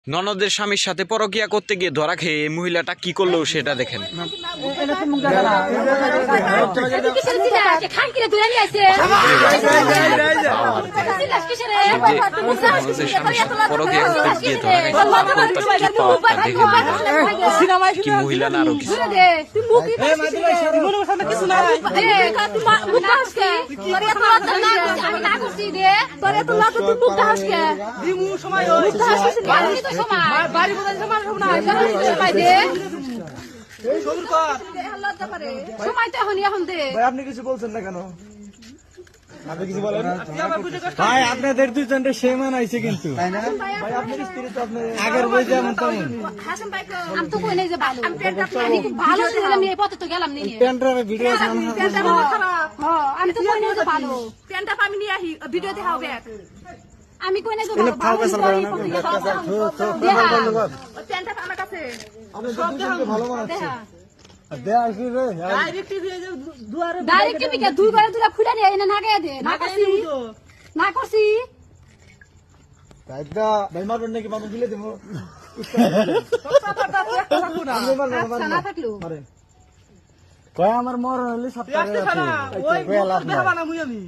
ননদের স্বামীর সাথে পরকিয়া করতে গিয়ে ধরা খেয়ে এই মহিলাটা কি করলো সেটা দেখেন। কি মহিলা না আরো কিছু আপনি কিছু বলছেন না কেন? আপনি কিছু বলেন ভাই? আপনাদের দুজনটা সেমান আইছে কিন্তু ভাই আপনার স্ত্রী তো আপনার আগের বই যেমন তেমন। আমি তো কই নাই যে ভালো ভালো ছিল আমি এই পথে তো গেলাম নি প্যান্টারে ভিডিও আছে আমি তো কই নাই যে ভালো প্যান্টটা আমি নিয়ে আহি ভিডিও দেখাও ব্যাগ আমি কই নাই যে ভালো প্যান্টটা আমার কাছে ভালো মনে হচ্ছে। দেয়া কি রে ডাইরেক্ট টিভি কে দুই করে দুলা খুঁড়া নিয়ে এনে না গায়ে দে না করছি কাইদা ভাই মারবেন নাকি? মানুষ দিলে দেবো না থাকলো কয় আমার মরণ হলে সপ্তাহে আছে কয় লাভ না। আমি